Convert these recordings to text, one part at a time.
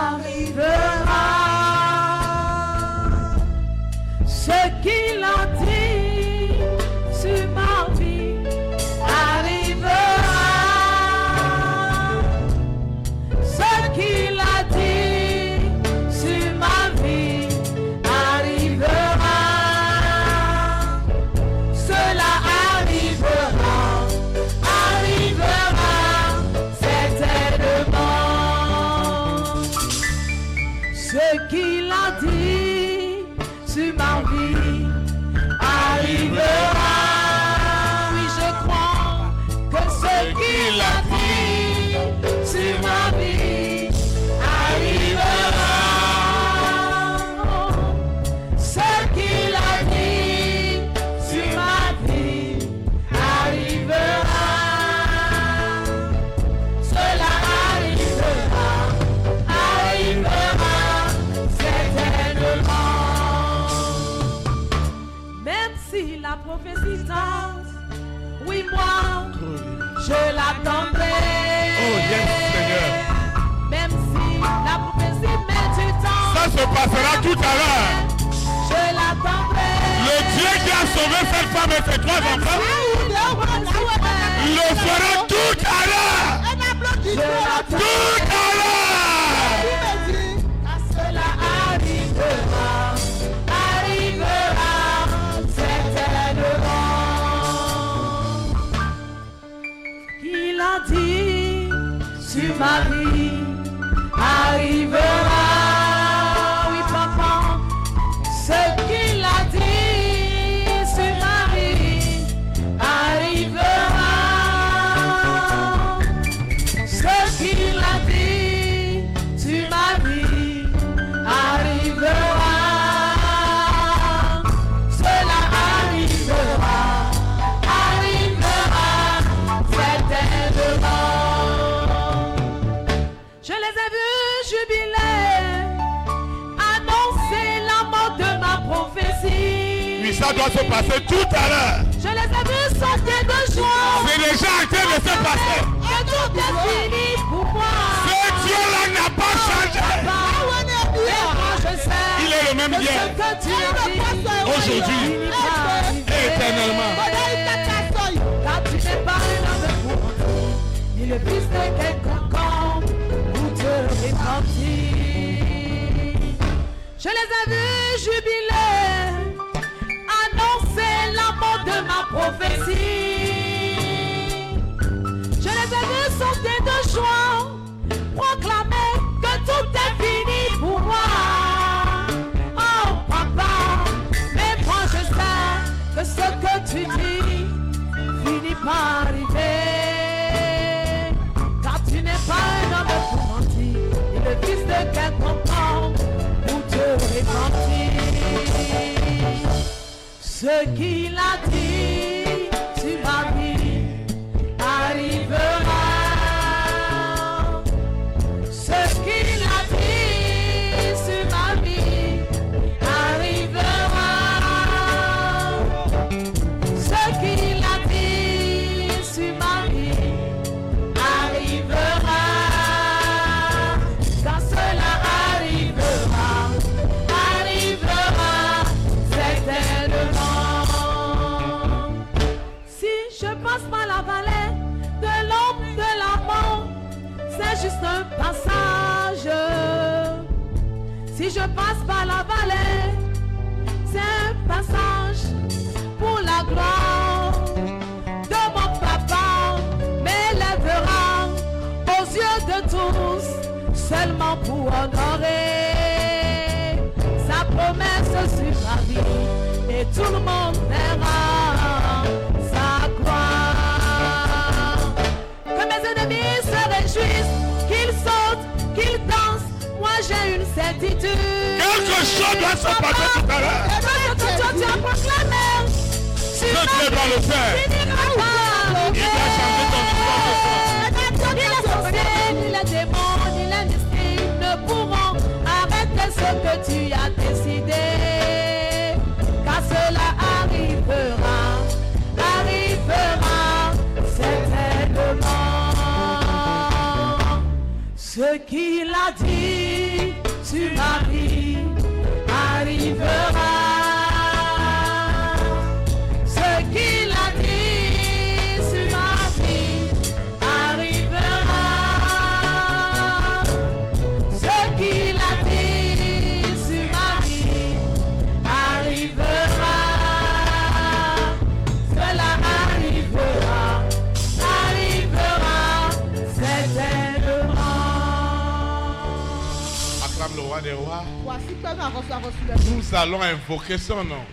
arrivera. Ce qu'il a dit sur ma vie arrivera. Ce qu'il a dit sur ma vie arrivera. Cela arrivera, arrivera certainement. Ce qu'il a dit sur ma vie arrivera. Oui, je crois que ce qu'il a dit sur ma vie arrivera. Ce qu'il a dit sur ma vie arrivera. Cela arrivera, arrivera certainement. Même si la prophétie tente, oui moi, je l'attendrai. Oh yes, Seigneur. Même si la prophétie met du temps, Ça se passera tout à l'heure. je l'attendrai. Le Dieu qui a sauvé cette femme et ses 3 enfants le fera tout à l'heure. Je l'attendrai. Tout à l'heure. Car cela arrivera, arrivera certainement. Il a dit sur ma vie arrivera. Oui papa, ce qu'il a dit sur ma vie arrivera. Ce qu'il a dit sur ma vie arrivera. Cela arrivera, arrivera certainement. Je les ai vus jubiler, annoncer la mort de ma prophétie. Oui, ça doit se passer tout à l'heure. Je les ai vus sauter de joie. C'est déjà en train de se passer. Et tout est fini pour moi. Ce Dieu-là n'a pas changé. Et moi je sais Il est le même que Dieu. ce que tu as dit Aujourd'hui finira et éternellement. Car tu n'es pas un homme pour mentir, ni le fils de quelqu'un pour te repentir. Je les ai vus jubiler, annoncer la mort de ma prophétie. Je les ai vus sauter de joie, proclamer que tout est fini pour moi. Oh papa, mais moi je sais que ce que tu dis finit par arriver. Car tu n'es pas un homme pour mentir, ni le fils de quelqu'un pour te repentir. Ce qu'il a dit sur ma vie arrivera. Ce qu'il a dit sur ma vie arrivera. Ce qu'il a dit sur ma vie arrivera. Quand cela arrivera, arrivera certainement. Si je passe par la vallée de l'ombre de la mort, c'est juste un passage. Si je passe par la vallée, c'est un passage pour la gloire de mon papa m'élèvera aux yeux de tous, seulement pour honorer sa promesse sur ma vie, et tout le monde verra sa gloire. Que mes ennemis se réjouissent, qu'ils sautent, qu'ils dansent, moi j'ai une certitude. Quelque chose doit se passer tout à l'heure. Que tu as proclamé sur Ce ma Dieu vie va le faire. finira par Il va changer ton histoire ce soir. Ni les sorciers, ni les démons, ni les mystiques ne pourront arrêter ce que tu as décidé. Car cela arrivera, arrivera certainement. Ce qu'il qu'il a dit sur ma vie arrivera. Ce qu'il a dit sur ma vie arrivera. Ce qu'il a dit sur ma vie arrivera. Cela arrivera, arrivera certainement. Acclame le roi des rois. Voici que nous Nous allons invoquer son nom.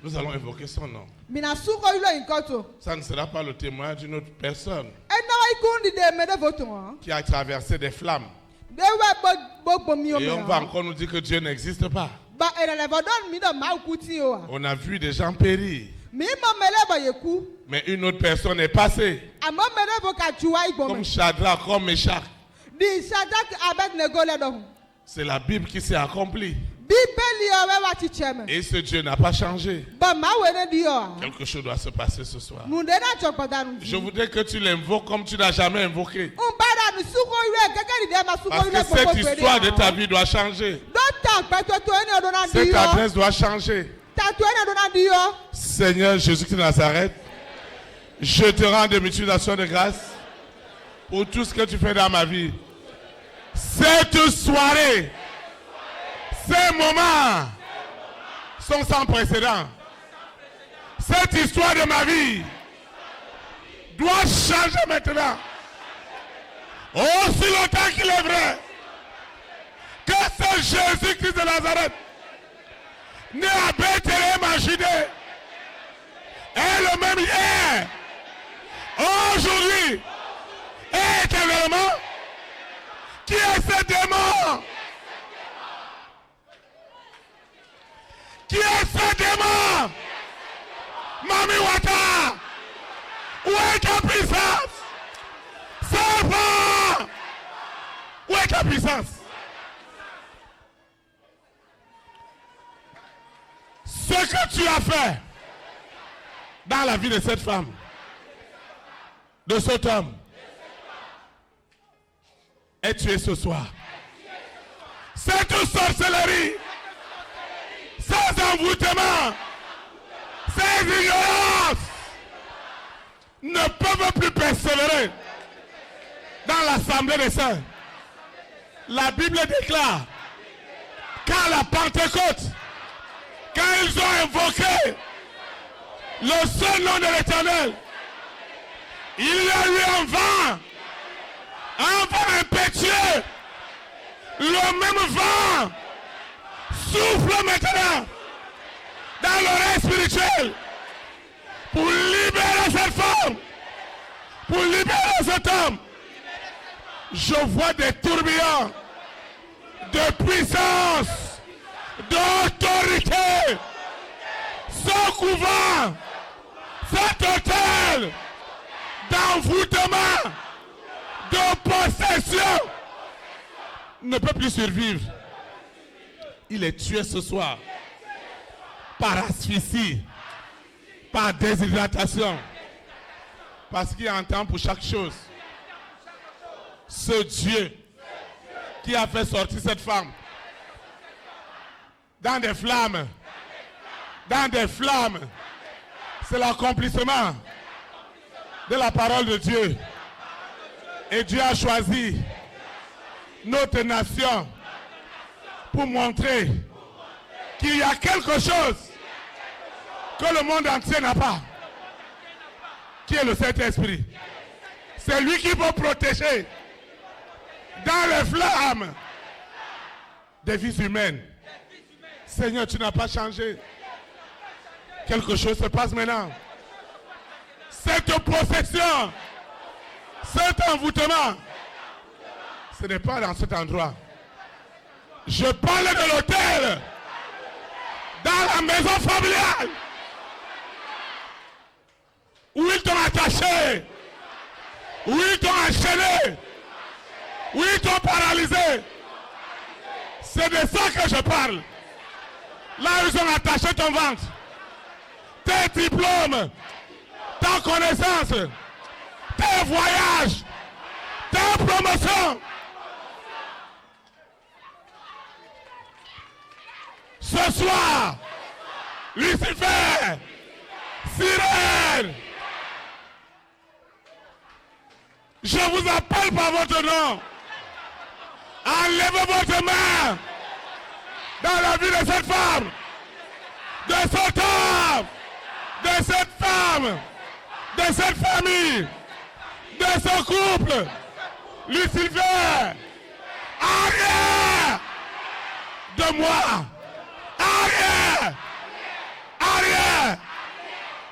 Nous allons invoquer son nom. Ça ne sera pas le témoignage d'une autre personne qui a traversé des flammes. Et on va encore nous dire que Dieu n'existe pas. On a vu des gens périr. Mais une autre personne est passée. Comme Shadrach, comme Meshach. C'est la Bible qui s'est accomplie. Et ce Dieu n'a pas changé. Quelque chose doit se passer ce soir. Je voudrais que tu l'invoques comme tu n'as jamais invoqué. Parce que cette histoire de ta vie doit changer. Cette adresse doit changer. Seigneur Jésus-Christ de Nazareth, je te rends de multitudes d'actions de grâce pour tout ce que tu fais dans ma vie. Cette soirée, ces moments sont sans précédent. Cette histoire de ma vie doit changer maintenant. Aussi longtemps qu'il est vrai que c'est Jésus-Christ de Nazareth, né à Bethléem en Judée, est le même hier, aujourd'hui et éternellement. Qui est ce démon? Qui est ce démon? Mami Wata, où est ta puissance? Serpent, où est ta puissance? Ce que tu as fait dans la vie de cette femme, de cet homme, est tué ce soir. Cette sorcellerie, ces envoûtements, ces ignorances ne peuvent plus persévérer dans l'assemblée des saints. La Bible déclare qu'à la Pentecôte, quand ils ont invoqué le seul nom de l'Éternel, il y a eu un vent impétueux. Le même vent souffle maintenant dans l'oreille spirituelle pour libérer cette femme, pour libérer cet homme. Je vois des tourbillons de puissance, d'autorité, ce couvent, cet hôtel d'envoûtement, de possession ne peut plus survivre. Il est tué ce soir par asphyxie, par déshydratation, parce qu'il y a un temps pour chaque chose. Ce Dieu qui a fait sortir cette femme dans des flammes, c'est l'accomplissement de la parole de Dieu. Et Dieu a choisi notre nation pour montrer qu'il y a quelque chose que le monde entier n'a pas, qui est le Saint-Esprit. C'est lui qui peut protéger dans les flammes des vies humaines. Seigneur, tu n'as pas changé. Quelque chose se passe maintenant. Cette possession, cet envoûtement, ce n'est pas dans cet endroit. Je parle de l'hôtel, dans la maison familiale, où ils t'ont attaché, où ils t'ont enchaîné, où ils t'ont paralysé. C'est de ça que je parle. Là où ils ont attaché ton ventre, tes diplômes, ta connaissance, tes voyages, Ta promotion. Ce soir, Lucifer, sirène, je vous appelle par votre nom. Enlevez votre main dans la vie de cette femme, de cet homme, de cette femme, de cette famille, de ce couple. Lucifer, arrière de moi. Arrière! Arrière!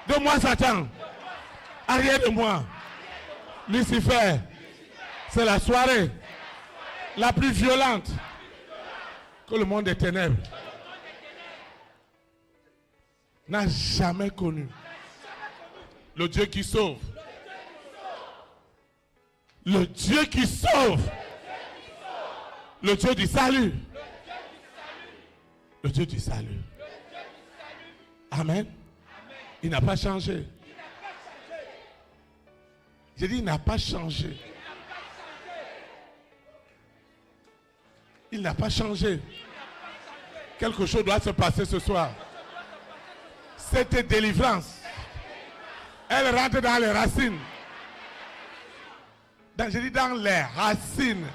De moi, Satan. Arrière de moi. Lucifer, c'est la soirée la plus violente que le monde des ténèbres n'a jamais connue. Le Dieu qui sauve. Le Dieu qui sauve. Le Dieu du salut. Le Dieu du salut. Amen. Il n'a pas changé. J'ai dit, il n'a pas changé. Il n'a pas changé. Quelque chose doit se passer ce soir. Cette délivrance, elle rentre dans les racines. J'ai dit dans les racines.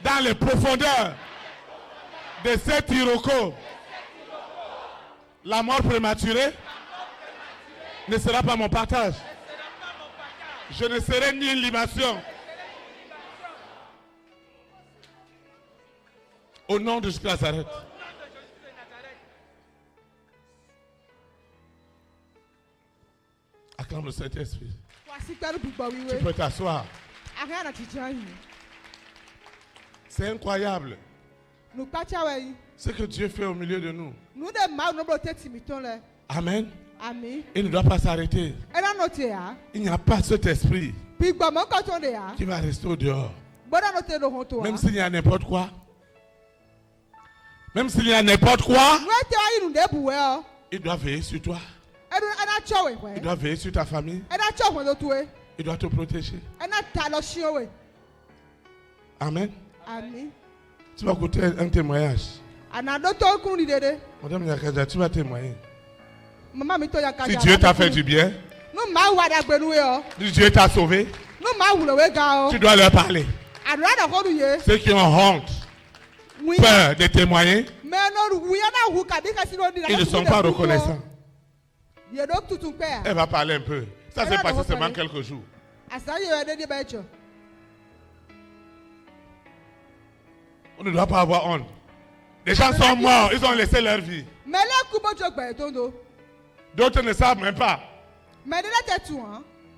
Dans les profondeurs de cet Iroko. La mort prématurée ne sera pas mon partage. Je ne serai ni une libation. Au nom de Jésus de Nazareth. Acclame le Saint-Esprit. Tu peux t'asseoir. C'est incroyable. Ce que Dieu fait au milieu de nous. Amen. Il ne doit pas s'arrêter. Il n'y a pas cet esprit qui va rester au dehors. Même s'il y a n'importe quoi. Même s'il y a n'importe quoi. Il doit veiller sur toi. Il doit veiller sur ta famille. Il doit te protéger. Amen. Tu vas écouter un témoignage. Madame Nyakaja, tu vas témoigner. Si Dieu t'a fait du bien, si Dieu t'a sauvé, tu dois leur parler. Ceux qui ont honte, peur de témoigner, ils ne sont pas reconnaissants. Elle va parler un peu. Ça s'est passé seulement quelques jours. On ne doit pas avoir honte. Les gens sont morts, ils ont laissé leur vie. D'autres ne savent même pas.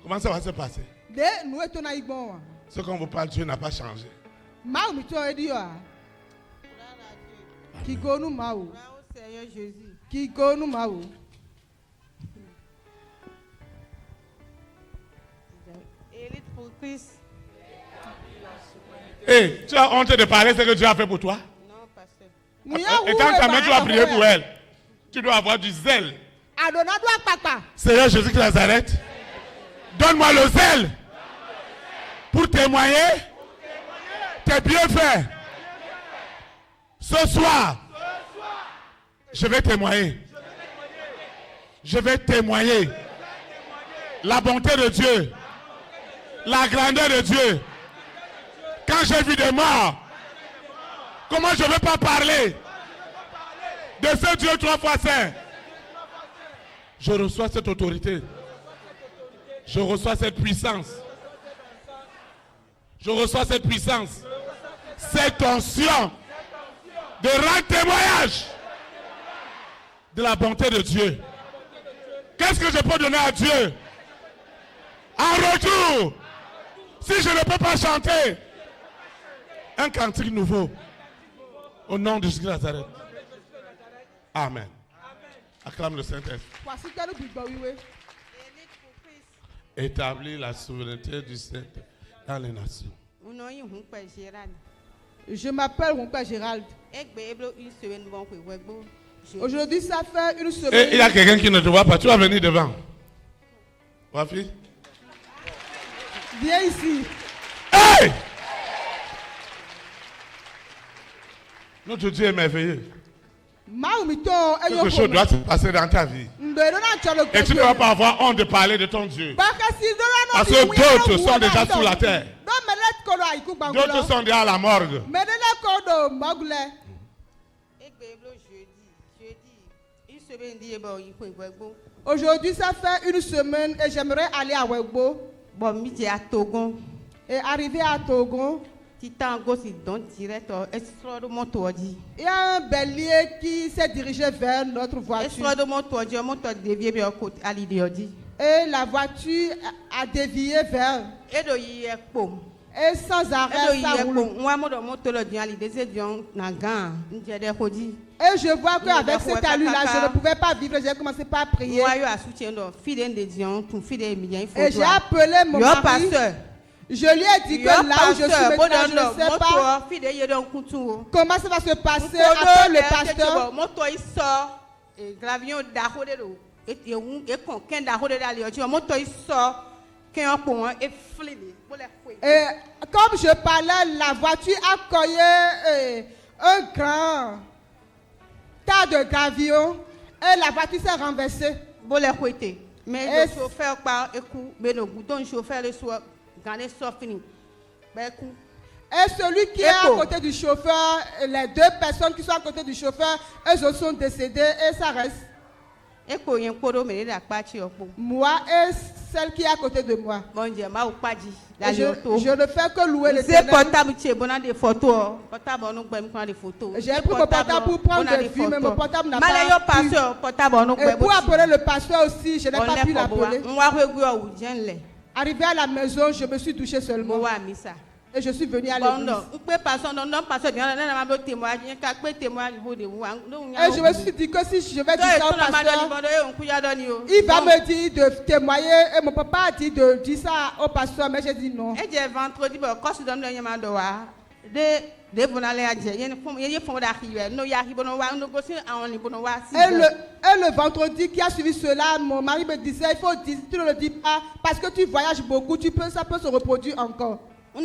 Comment ça va se passer? Ce qu'on vous parle, Dieu n'a pas changé. Hey, tu as honte de parler ce que Dieu a fait pour toi? Non, pasteur. Et quand ta mère, tu vas prier pour elle, tu dois avoir du zèle. Seigneur Jésus de Nazareth, donne-moi le zèle pour témoigner tes bienfaits. Ce soir, je vais témoigner. Je vais témoigner la bonté de Dieu, la grandeur de Dieu. Quand j'ai vu des morts, comment je ne vais pas parler de ce Dieu 3 fois saint? Je reçois cette autorité. Je reçois cette puissance. Je reçois cette puissance. Cette onction de rendre témoignage de la bonté de Dieu. Qu'est-ce que je peux donner à Dieu en retour si je ne peux pas chanter un cantique nouveau au nom de Jésus de Nazareth? Amen. Acclame le Saint-Esprit. Établir la souveraineté du Saint dans les nations. Je m'appelle mon père Gérald. Aujourd'hui, ça fait une semaine. Et il y a quelqu'un qui ne te voit pas. Tu vas venir devant. Ma fille. Viens ici. Hey! Hey! Notre Dieu est merveilleux. Quelque chose doit se passer dans ta vie. Et tu ne vas pas avoir honte de parler de ton Dieu. Parce que d'autres sont déjà sous la terre. D'autres sont déjà à la morgue. Aujourd'hui, ça fait une semaine et j'aimerais aller à Wegbo. Et arriver à Togo, il y a un bélier qui s'est dirigé vers notre voiture. Et la voiture a dévié vers. Et sans arrêt, ça roule. Et je vois qu'avec cette allure-là, je ne pouvais pas vivre. J'ai commencé par prier. Et j'ai appelé mon mari. Je lui ai dit que là où je suis maintenant, je ne sais pas comment ça va se passer après le pasteur. Et comme je parlais, la voiture a collé un grand tas de gravillons et la voiture s'est renversée. Mais le chauffeur par écoute, mais le bouton chauffeur le soir. Et celui qui est à côté du chauffeur, les deux personnes qui sont à côté du chauffeur, elles sont décédées et ça reste. Moi et celle qui est à côté de moi. Je ne fais que louer l'Éternel. J'ai pris mon portable pour prendre des films, mais mon portable n'a pas pu. Et pour appeler le pasteur aussi, je n'ai pas pu l'appeler. Arrivé à la maison, je me suis douché seulement. Et je suis venu à l'église. Et je me suis dit que si je vais dire ça au pasteur, il va me dire de témoigner. Et mon papa a dit de dire ça au pasteur, mais j'ai dit non. Et le vendredi qui a suivi cela, mon mari me disait, il faut dire, tu ne le dis pas, parce que tu voyages beaucoup, ça peut se reproduire encore. Je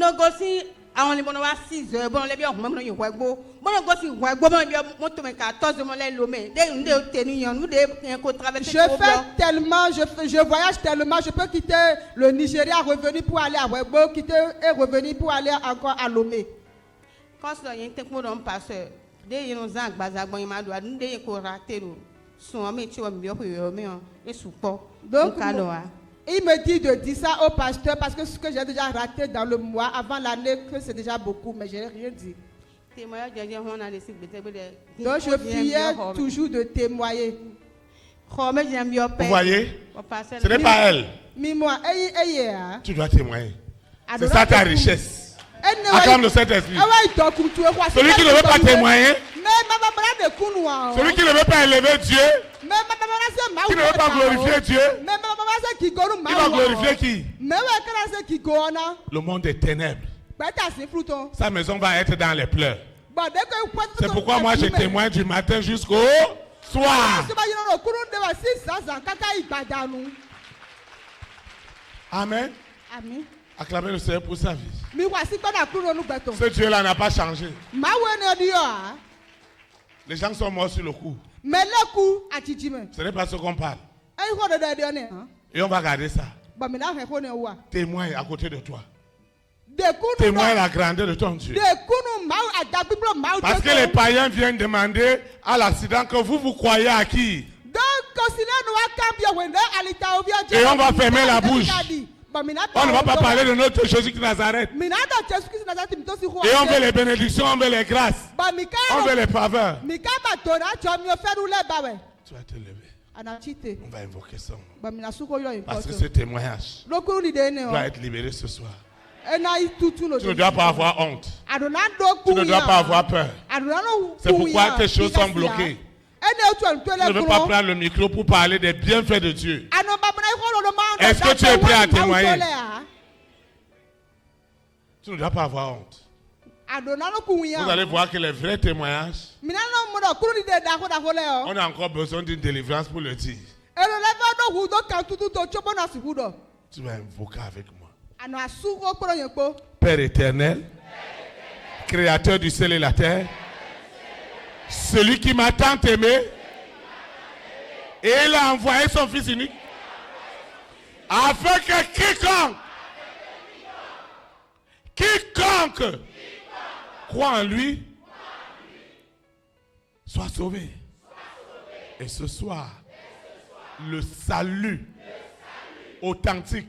voyage tellement, je peux quitter le Nigeria, revenir pour aller à Wegbo, quitter et revenir pour aller encore à Lomé. Donc, il me dit de dire ça au pasteur parce que ce que j'ai déjà raté dans le mois avant l'année, que c'est déjà beaucoup, mais je n'ai rien dit. Donc je priais toujours de témoigner. Vous voyez, ce n'est pas elle. Tu dois témoigner. C'est ça ta richesse. Acclame le Saint-Esprit. Celui qui ne veut pas témoigner, celui qui ne veut pas élever Dieu, qui ne veut pas glorifier Dieu, il va glorifier qui? Le monde des ténèbres. Sa maison va être dans les pleurs. C'est pourquoi moi je témoigne du matin jusqu'au soir. Amen. Amen. Acclamez le Seigneur pour sa vie. Ce Dieu-là n'a pas changé. Les gens sont morts sur le coup. Ce n'est pas ce qu'on parle. Et on va garder ça. Témoigne à côté de toi. Témoigne la grandeur de ton Dieu. Parce que les païens viennent demander à l'accident que vous croyez à qui? Et on va fermer la bouche. On ne va pas parler de notre Jésus de Nazareth. Et on veut les bénédictions, on veut les grâces. On veut les faveurs. Tu vas te lever. On va invoquer son nom. Parce que ce témoignage doit être libéré ce soir. Tu ne dois pas avoir honte. Tu ne dois pas avoir peur. C'est pourquoi tes choses sont bloquées. Tu ne veux pas prendre le micro pour parler des bienfaits de Dieu. Est-ce que tu es prêt à témoigner? Tu ne dois pas avoir honte. Vous allez voir que les vrais témoignages, on a encore besoin d'une délivrance pour le dire. Tu vas invoquer avec moi. Père éternel, Créateur du ciel et la terre, celui qui m'a tant aimé, et il a envoyé son Fils unique, afin que quiconque croit en lui, soit sauvé. Et ce soir, le salut authentique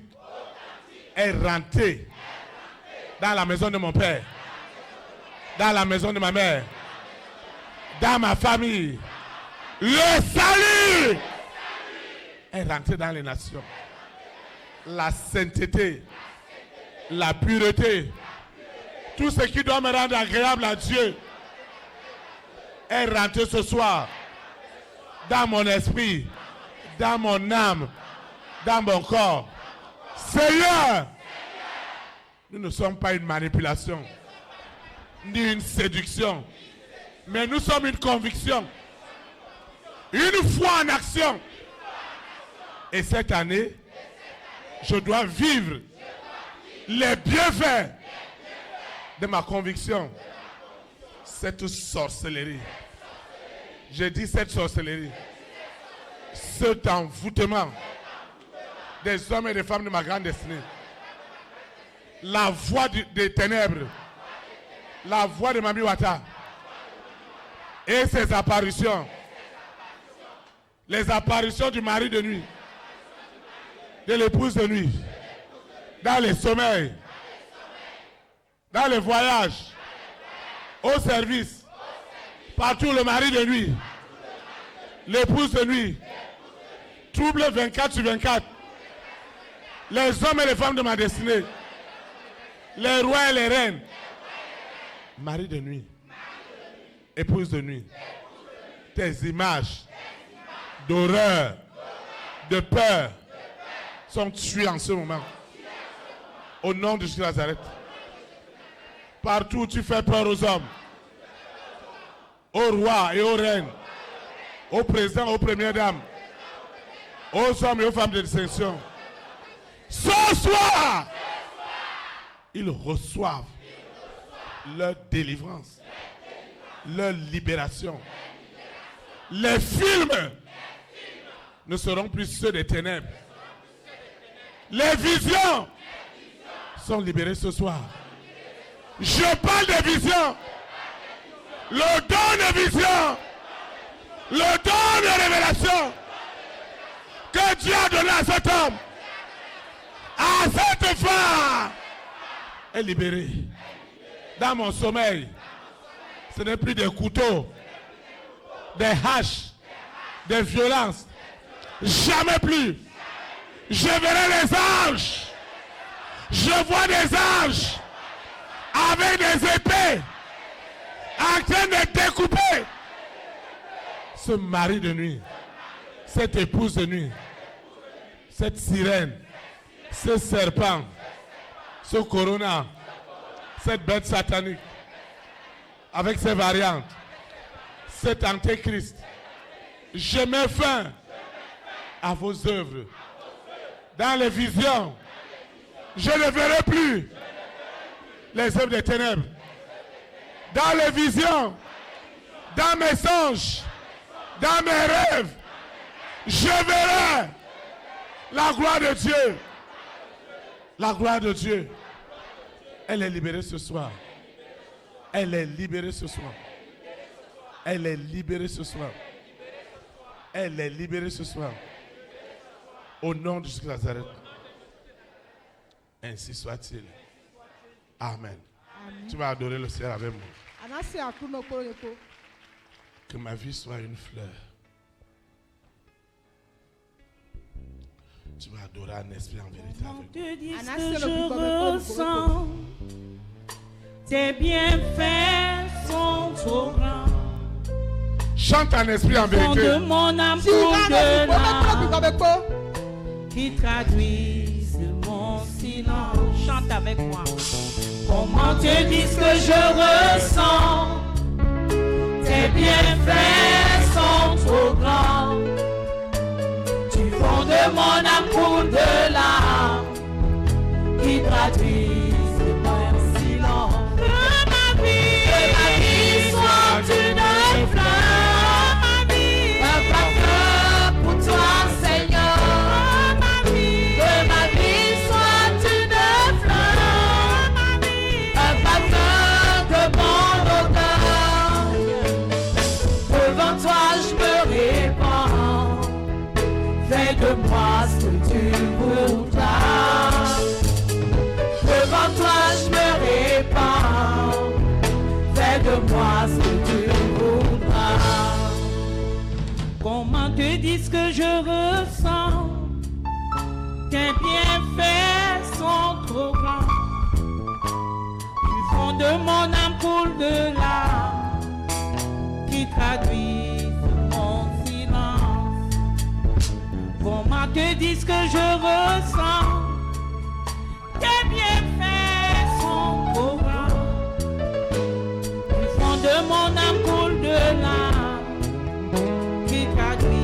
est rentré dans la maison de mon père, dans la maison de ma mère, dans ma famille. Le salut est rentré dans les nations. La sainteté, la pureté, tout ce qui doit me rendre agréable à Dieu est rentré ce soir dans mon esprit, dans mon âme, dans mon corps. Seigneur, nous ne sommes pas une manipulation, ni une séduction, mais nous sommes une conviction, une foi en action. Et cette année, je dois vivre les bienfaits de ma conviction. Cette sorcellerie, je dis cette sorcellerie, cet envoûtement des hommes et des femmes de ma grande destinée, la voix des ténèbres, la voix de Mami Wata et ses apparitions, les apparitions du mari de nuit, de l'épouse de nuit, dans les sommeils, dans les voyages, au service, partout le mari de nuit, l'épouse de nuit, trouble 24 sur 24, les hommes et les femmes de ma destinée, les rois et les reines, mari de nuit, épouse de nuit, tes images d'horreur, de peur sont tuées en ce moment. Au nom de Jésus de Nazareth. Partout où tu fais peur aux hommes, aux rois et aux reines, aux présidents, aux premières dames, aux hommes et aux femmes de distinction, ce soir, ils reçoivent leur délivrance, leur libération. Les films ne seront plus ceux des ténèbres. Les visions sont libérées ce soir. Je parle de visions. Le don de vision, le don de révélation que Dieu a donné à cet homme, à cette femme, est libéré. Dans mon sommeil, ce n'est plus des couteaux, des haches, des violences. Jamais plus. Je verrai les anges. Je vois des anges avec des épées en train de découper ce mari de nuit, cette épouse de nuit, cette sirène, ce serpent, ce corona, cette bête satanique, avec ses variantes, cet antéchrist. Je mets fin à vos œuvres. Dans les visions, je ne verrai plus les œuvres des ténèbres. Dans les visions, dans mes songes, dans mes rêves, je verrai la gloire de Dieu. La gloire de Dieu. Elle est libérée ce soir. Elle est libérée ce soir. Elle est libérée ce soir. Elle est libérée ce soir. Au nom de Jésus de Nazareth. Ainsi soit-il. Amen. Amen. Tu vas adorer le ciel avec moi. Que ma vie soit une fleur. Tu vas adorer un esprit en vérité avec moi. Je ressens tes bienfaits sont trop grands. Chante un esprit en vérité. De mon amour de l'âme qui traduisent mon silence. Chante avec moi. Comment te dire ce que je ressens? Tes bienfaits sont trop grands. Tu font de mon amour de l'âme qui traduisent mon de moi ce que tu voudras. Comment te dire ce que je ressens? Tes bienfaits sont trop grands. Du fond de mon âme coule de larmes qui traduisent mon silence. Comment te dire ce que je ressens? Tes bienfaits sont trop grands. Du fond de mon âme coule de larmes qui traduisent.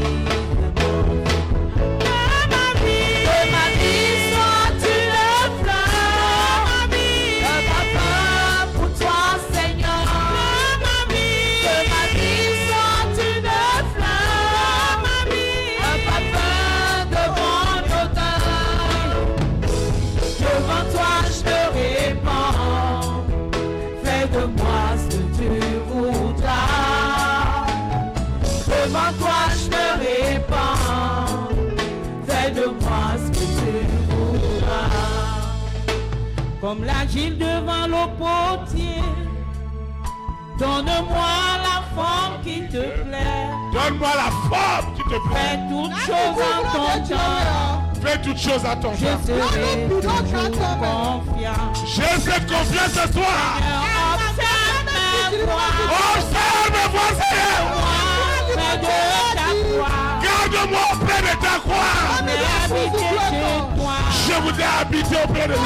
Comme l'agile devant le potier, donne-moi la forme qui te plaît. Donne-moi la forme qui te plaît. Fais toutes choses en ton temps. Fais toutes choses à ton Je temps. serai toujours confiant. J'ai cette confiance en toi. Observe mes voies. Observe mes voies, Seigneur. Fais de ta croix. Garde-moi auprès de ta croix. Habiter chez toi. Je voudrais habiter auprès de toi.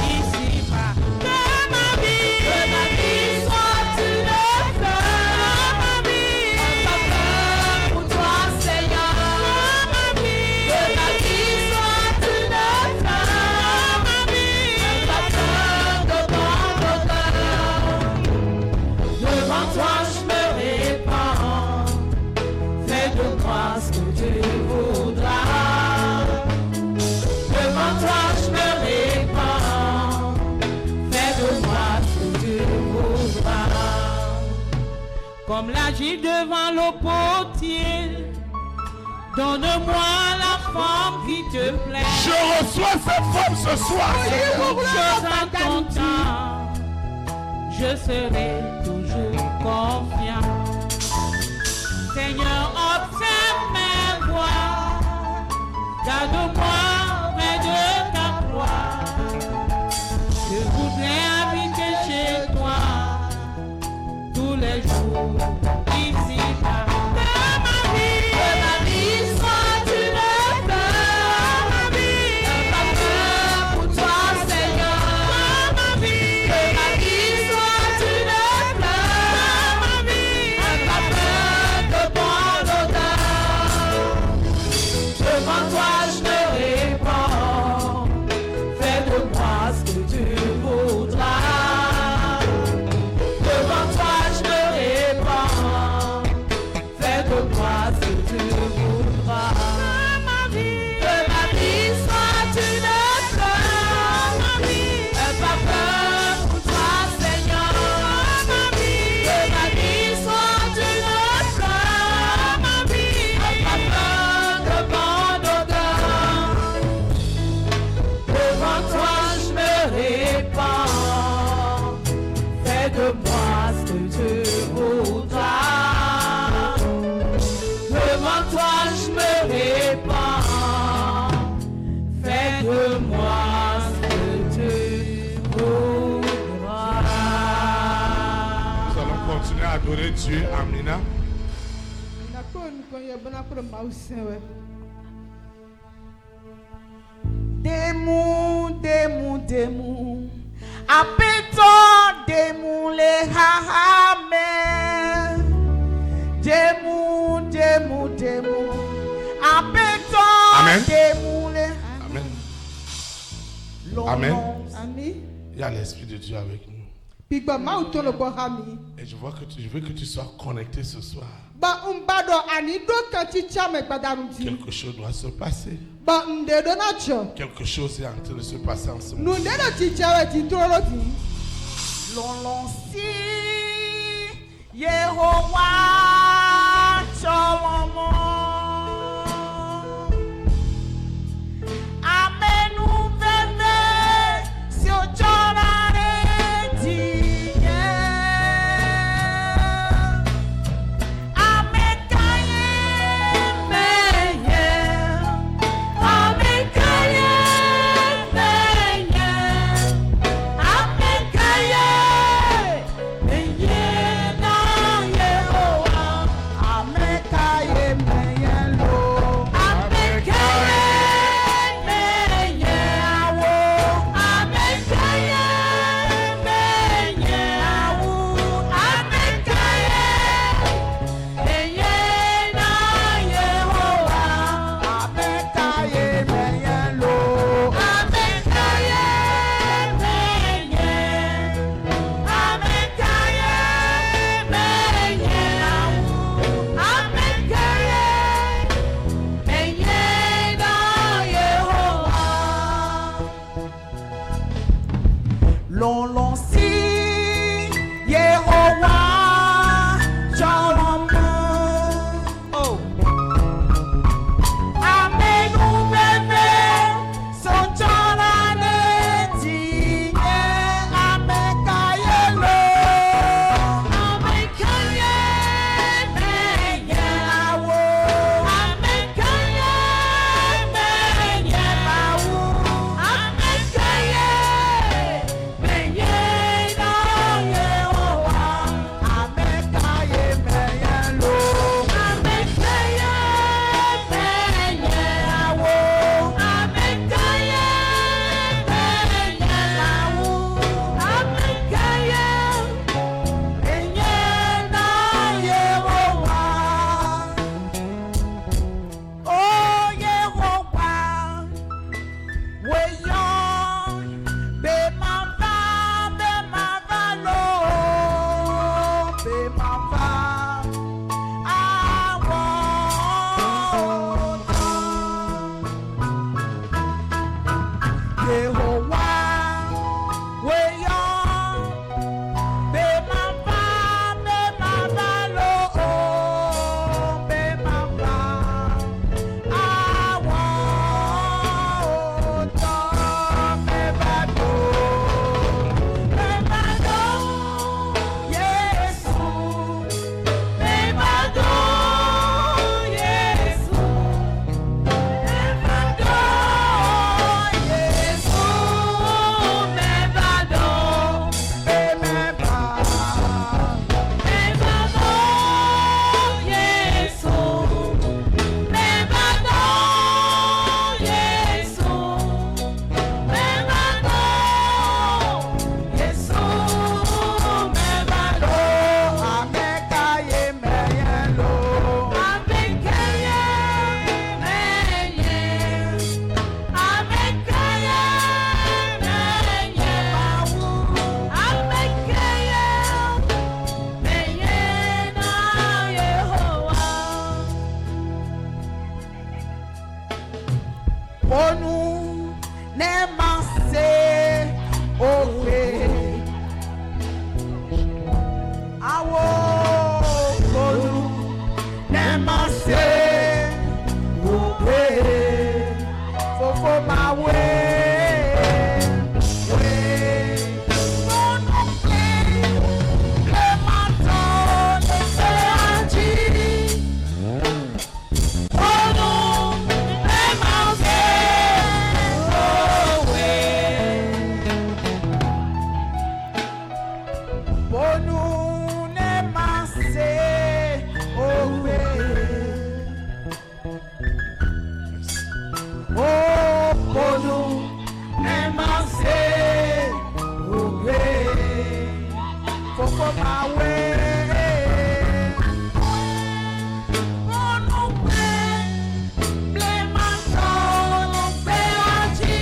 Ici-bas. Que ma vie soit une fleur. Ma vie, un parfum pour toi, Seigneur. Ma vie, que ma vie soit une fleur. Ma vie, un parfum de ton odeur. Devant toi, je me répands. Fais de moi ce que tu voudras. Devant toi, je me répands. Fais de moi ce que tu voudras. Comme l'agile devant le potier, donne-moi la forme qui te plaît. Je reçois cette forme ce soir. Toutes choses en ton temps, je serai toujours confiant. Seigneur, observe mes voies. Garde-moi près de ta croix. Je voudrais habiter chez toi tous les jours ici-bas. Que ma vie soit une fleur. Ma vie, un parfum pour toi, Seigneur. Ma vie, que ma vie soit une fleur. Ma vie, un parfum de bonne odeur. Devant toi, je me répands. Fais de moi ce que tu voudras. Devant toi, je me répands. Fais de moi ce que tu voudras. Que ma vie soit une fleur. Ma vie, un parfum pour toi, Seigneur. Ma vie, que ma vie soit une fleur. Ma vie, un parfum de bonne odeur. Devant toi, je me répands. Fais de moi ce que tu voudras. Devant toi, je me répands. Fais de moi ce que tu voudras. Nous allons continuer à adorer Dieu. Amina. Demu, apeto demu le hahame. Demu, apeto Amen. demu le. Amen. Long, Amen. long. Il y a l'Esprit de Dieu avec nous. Pigba Et je veux que tu sois connecté ce soir. Quelque chose doit se passer. Quelque chose est en train de se passer en ce moment. Long si Yehovah Shalom. Amen. Yehovah Shalom. Oh. Amenu bebe sonjala netinye amekayelo. Amekaye menye Awo Amekaye menye awo Amekaye menye na Yehovah amekaye meyelo. Amekaye menye Awo Amekaye menye awo Amekaye menye na Yehovah. Oh Yehovah, we young, be mama lo, be mama. Yehovah, we young, be mama lo, be mama. Onu ne mase owe awo onu ne mase owe fofo ma we onu le mato ne se aji onu ne mase Bonu ne mase owe. Oh, bonu ne mase owe. Fofo ma we. Bonu pe, ble maso no pe aji.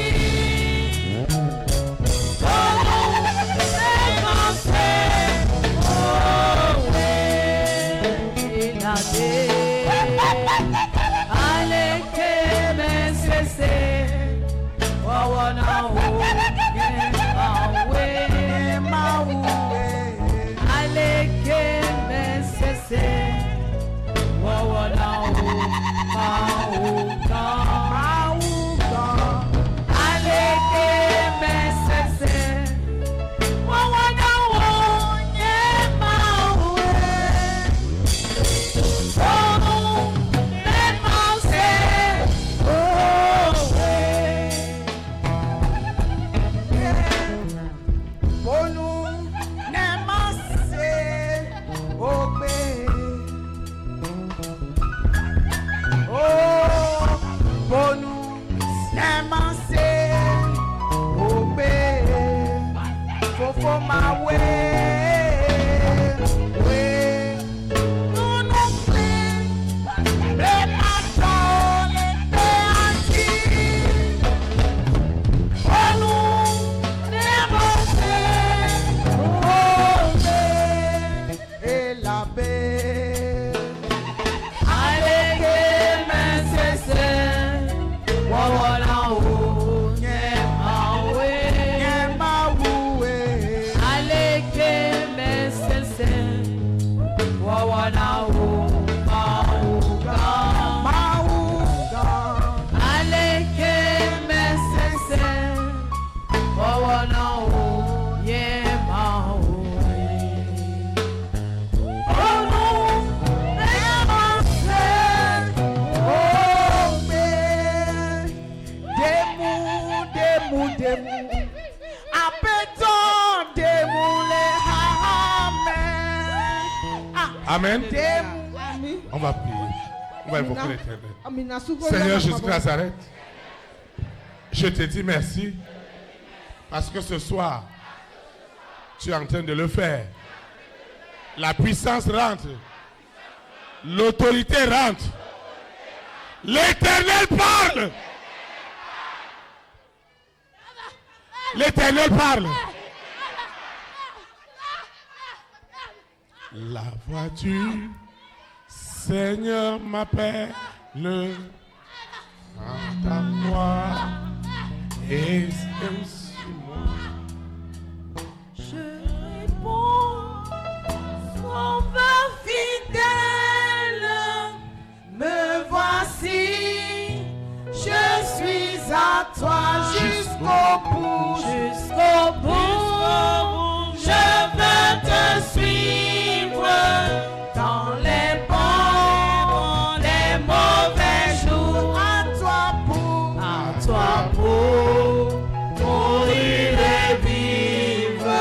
Ale Amen. Amen. On va prier. On va invoquer l'Éternel. Seigneur Jésus de Nazareth, je te dis merci parce que ce soir, tu es en train de le faire. La puissance rentre. L'autorité rentre. L'Éternel parle. L'Éternel parle. La voix du Seigneur m'appelle. Entends-moi et suis-moi. Je réponds, sauveur fidèle, me voici, je suis à toi jusqu'au bout, jusqu'au bout, je veux te suivre dans les bons, les mauvais jours, à toi pour mourir et vivre,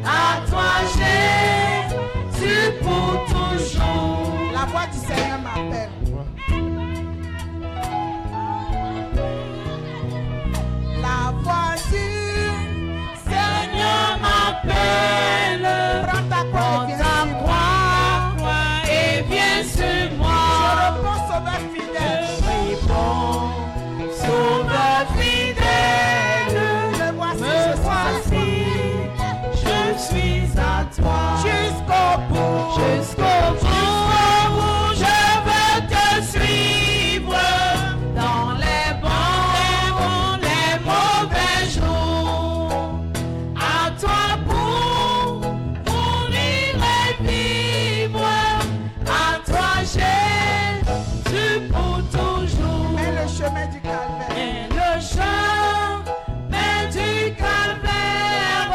à toi Jésus pour toujours. La voix du Seigneur m'appelle. La voix du Seigneur m'appelle, Prends ta croix et viens sur moi. et viens sur moi. Je réponds, sauveur fidèle. Réponds, sauveur fidèle, Me voici, me voici, je suis à toi. jusqu'au bout. Jusqu'au bout, je veux te suivre dans les bons, les mauvais jours. À toi pour mourir et vivre, à toi Jésus pour toujours. Et le chemin du calvaire. Et le chemin du calvaire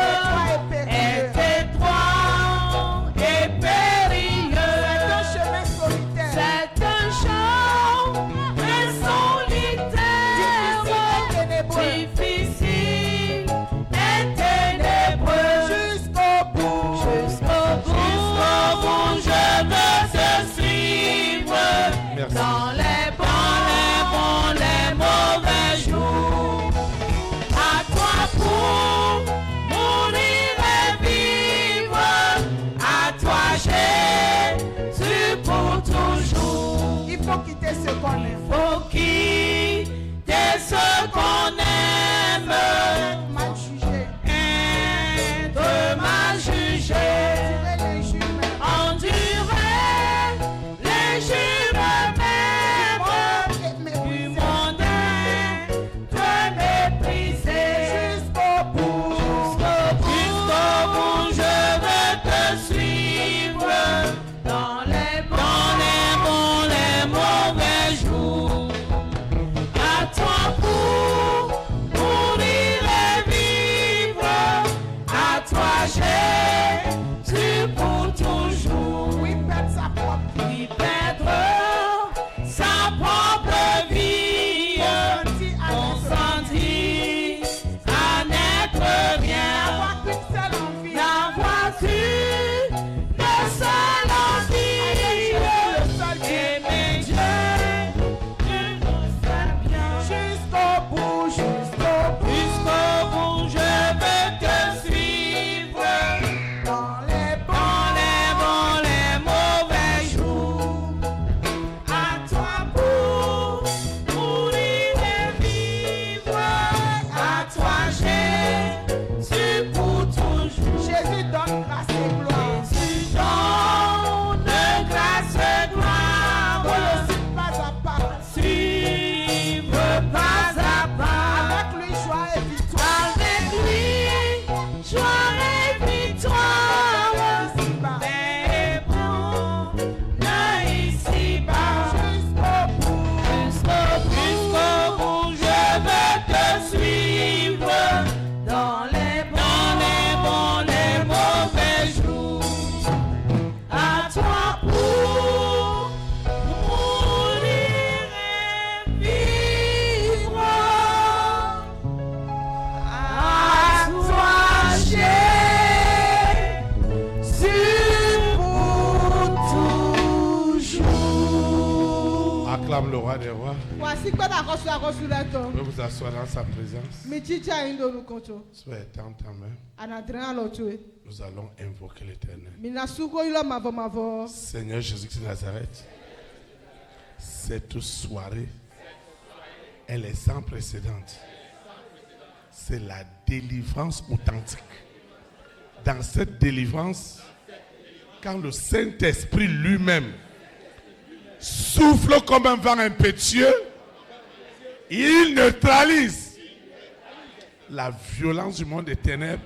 est étroit et périlleux. C'est un chemin solitaire. C'est un chemin solitaire, difficile et ténébreux. Jusqu'au bout. Jusqu'au bout, je veux te suivre Merci. dans les bons, les mauvais jours. À toi pour mourir et vivre, à toi Jésus pour toujours. Il faut quitter ce qu'on aime. Faut quitter ce qu'on aime, Mal jugé. être mal jugé. Et les jumelles. Endurer les jours même du monde, te mépriser. Jusqu'au bout. Jusqu'au bout, je veux te suivre dans les bons, les mauvais jours. À toi pour mourir et vivre, à toi Jésus pour toujours. Oui, perdre sa propre vie. Lui perdre sa propre vie, consentit à n'être rien, Avoir qu'une seule envie. n'avoir qu'une seule envie, aimer Dieu d'une seule bien. Jusqu'au bout. Jusqu'au bout. Jusqu'au bout, je veux te suivre Dans les dans les bons, les mauvais jours. À toi pour mourir et vivre, à toi Jésus pour toujours. Jésus donne grâce et gloire. Jésus donne grâce et gloire, Aussi pas à pas. suivre pas à pas. Avec lui, joie et victoire. Avec lui, joie et victoire. Ici-bas. Mais bon, ici-bas. Jusqu'au bout. Jusqu'au bout, je veux te suivre dans les bons, les mauvais Acclame le roi des rois. Voici que t'accroches là-dedans. Vous vous asseoir dans sa présence. Michicha indo nous contrôle. Sois éteint ta main. Anadrien l'autre. Nous allons invoquer l'Éternel. Minasuko ilo mavo. Seigneur Jésus-Christ de Nazareth, cette soirée, elle est sans précédent. C'est la délivrance authentique. Dans cette délivrance, quand le Saint-Esprit lui-même souffle comme un vent impétueux, il neutralise la violence du monde des ténèbres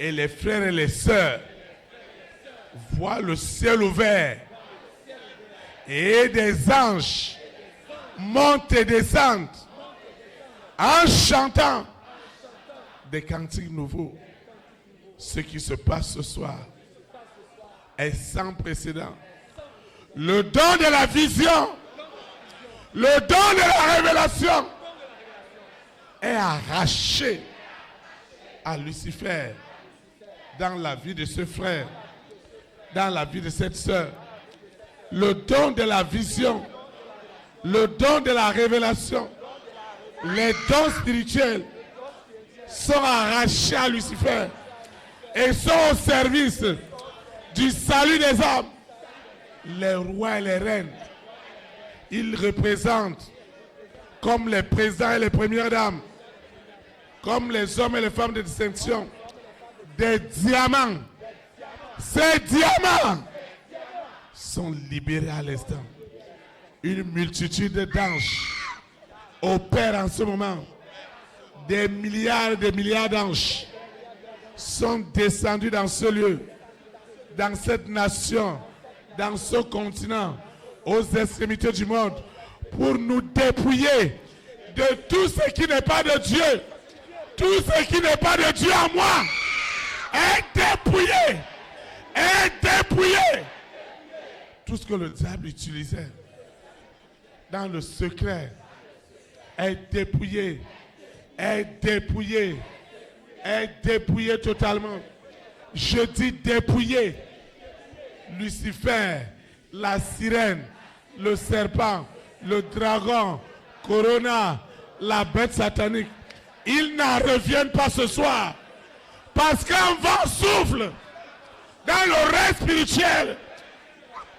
et les frères et les sœurs voient le ciel ouvert et des anges montent et descendent en chantant des cantiques nouveaux. Ce qui se passe ce soir est sans précédent. Le don de la vision, le don de la révélation est arraché à Lucifer dans la vie de ce frère, dans la vie de cette sœur. Le don de la vision, le don de la révélation, les dons spirituels sont arrachés à Lucifer et sont au service du salut des hommes. Les rois et les reines, ils représentent comme les présidents et les premières dames, comme les hommes et les femmes de distinction, des diamants. Ces diamants sont libérés à l'instant. Une multitude d'anges opèrent en ce moment. Des milliards et des milliards d'anges sont descendus dans ce lieu, dans cette nation, dans ce continent, aux extrémités du monde, pour nous dépouiller de tout ce qui n'est pas de Dieu. Tout ce qui n'est pas de Dieu en moi est dépouillé. Est dépouillé. Tout ce que le diable utilisait dans le secret est dépouillé. Est dépouillé. Est dépouillé totalement. Je dis dépouillé. Lucifer, la sirène, le serpent, le dragon, Corona, la bête satanique, ils n'en reviennent pas ce soir. Parce qu'un vent souffle dans l'oreille spirituelle,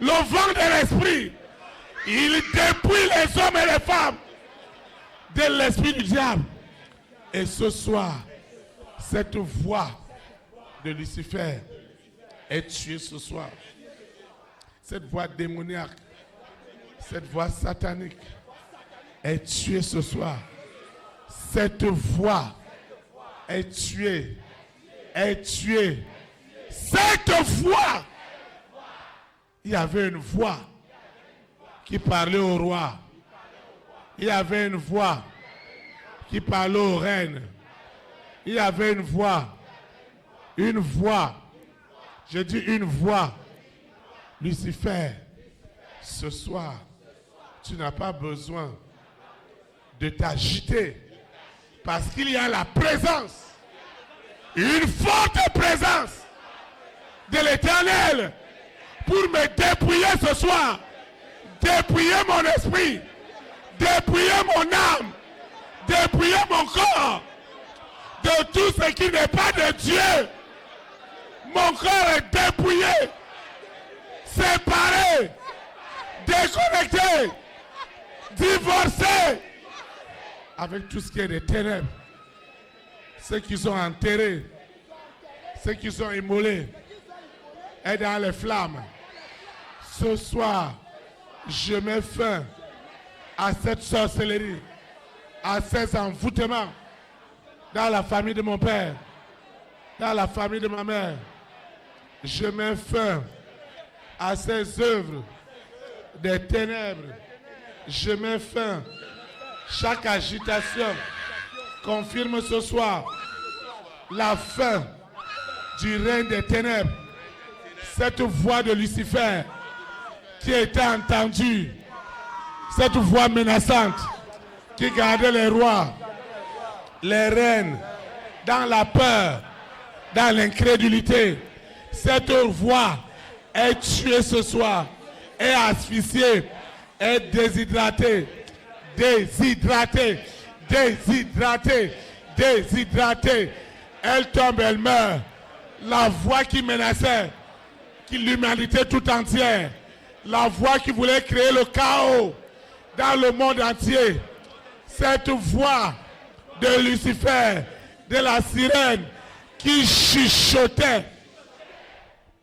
le vent de l'esprit, il dépouille les hommes et les femmes de l'esprit du diable. Et ce soir, cette voix de Lucifer est tuée ce soir. Cette voix démoniaque, cette voix satanique est tuée ce soir. Cette voix est tuée. Est tuée. Cette voix, il y avait une voix qui parlait au roi. Il y avait une voix qui parlait aux reines. Il y avait une voix. Une voix. Je dis une voix. Lucifer, ce soir, tu n'as pas besoin de t'agiter parce qu'il y a la présence, une forte présence de l'Éternel pour me dépouiller ce soir, dépouiller mon esprit, dépouiller mon âme, dépouiller mon corps de tout ce qui n'est pas de Dieu. Mon corps est dépouillé, séparé, déconnecté, divorcé avec tout ce qui est des ténèbres. Ceux qui sont enterrés, ceux qui sont immolés et dans les flammes. Ce soir, je mets fin à cette sorcellerie, à ces envoûtements dans la famille de mon père, dans la famille de ma mère. Je mets fin à ces œuvres des ténèbres. Je mets fin. Chaque agitation confirme ce soir la fin du règne des ténèbres. Cette voix de Lucifer qui était entendue, cette voix menaçante qui gardait les rois, les reines dans la peur, dans l'incrédulité. Cette voix est tuée ce soir, est asphyxiée, est déshydratée. Déshydratée. Déshydratée. Déshydratée. Elle tombe, elle meurt. La voix qui menaçait l'humanité tout entière, la voix qui voulait créer le chaos dans le monde entier, cette voix de Lucifer, de la sirène qui chuchotait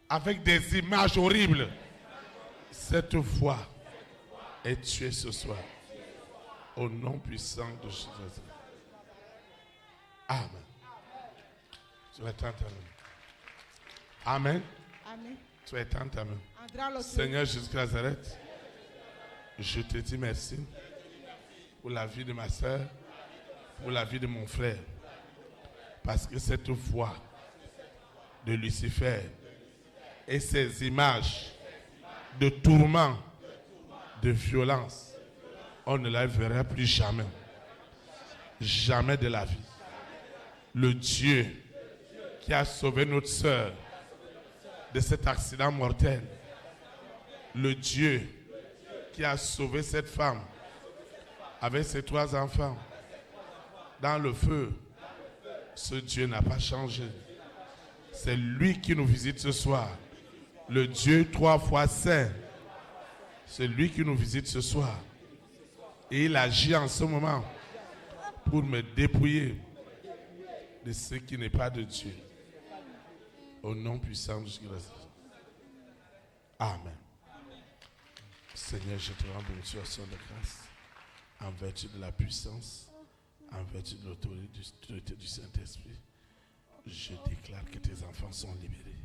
avec des images horribles, cette voix est tuée ce soir au nom puissant de Jésus. Amen. Tu vas t'entendre. Amen. Amen. Tu es tant ta main. Andra l'autre. Seigneur Jésus de Nazareth, je te dis merci pour la vie de ma soeur, pour la vie de mon frère. Parce que cette voix de Lucifer et ces images de tourment, de violence, on ne la verra plus jamais. Jamais de la vie. Le Dieu qui a sauvé notre soeur de cet accident mortel, le Dieu qui a sauvé cette femme avec ses 3 enfants dans le feu, ce Dieu n'a pas changé. C'est lui qui nous visite ce soir, le Dieu 3 fois saint. C'est lui qui nous visite ce soir et il agit en ce moment pour me dépouiller de ce qui n'est pas de Dieu. Au nom puissant de Jésus. Amen. Seigneur, je te rends bénédiction de grâce en vertu de la puissance, en vertu de l'autorité du Saint-Esprit. Je déclare que tes enfants sont libérés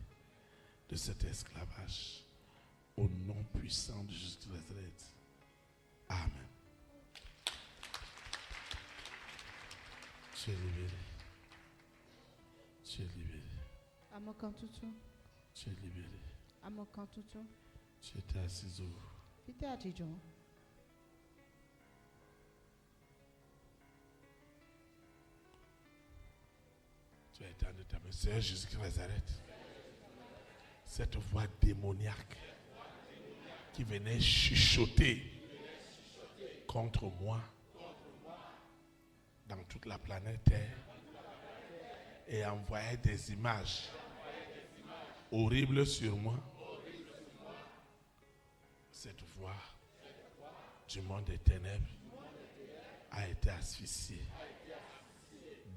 de cet esclavage. Au nom puissant de Jésus de Nazareth. Amen. Tu es libéré. Tu es libéré. Amokantutu. Tu es libéré. Amokantutu. Tu étais assis où? Pite atijon. Tu as étendu ta main. Seigneur Jésus de Nazareth. Cette voix démoniaque qui venait chuchoter contre moi dans toute la planète Terre et envoyait des images horribles sur moi. Cette voix du monde des ténèbres a été asphyxiée,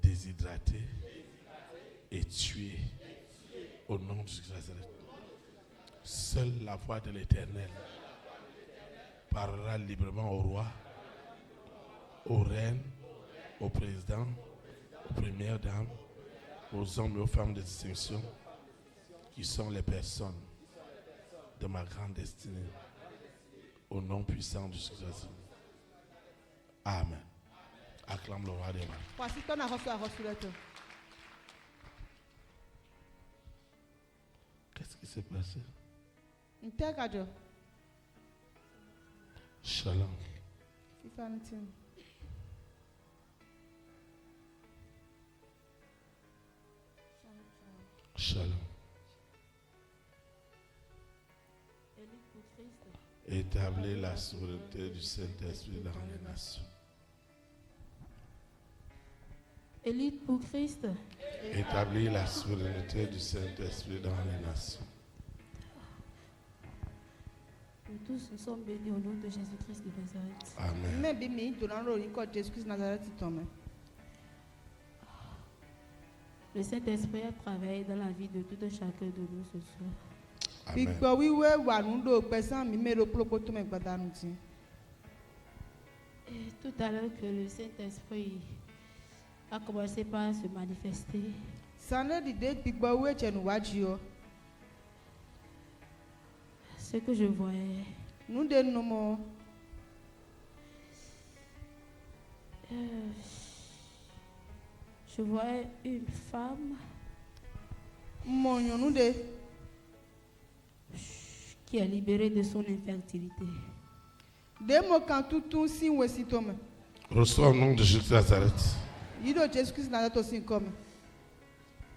déshydratée et tuée au nom de Jésus. Seule la voix de l'Éternel parlera librement au roi, aux reines, aux présidents, aux premières dames, aux hommes et aux femmes de distinction, qui sont les personnes de ma grande destinée. Au nom puissant de Jésus. Amen. Acclame le roi des rois. Voici ton arrosulateur. Qu'est-ce qui s'est passé? Intekajo. Shalom. Fifantin. Shalom. Établir la souveraineté du Saint-Esprit dans les nations. Élite pour Christ. Établir la souveraineté du Saint-Esprit dans les nations. Nous tous, nous sommes bénis au nom de Jésus-Christ de Nazareth. Amen. Mais bimi donando iko Jésus-Christ Nazareth tome. Le Saint-Esprit a travaillé dans la vie de tout un chacun de nous ce soir. Amen. Bigbo wiwe wa nundo pesan mi mero plopoto me gbadanuti. Et tout à l'heure que le Saint-Esprit a commencé par se manifester, Sane dide bigbo we chenu wajio. ce que je voyais, Nunde nomo je voyais une femme monyo nunde qui est libérée de son infertilité. demo kan tutun si wesi tome. Reçois au nom de Jésus de Nazareth. Yido Jésus-Christ Nazareth osin come.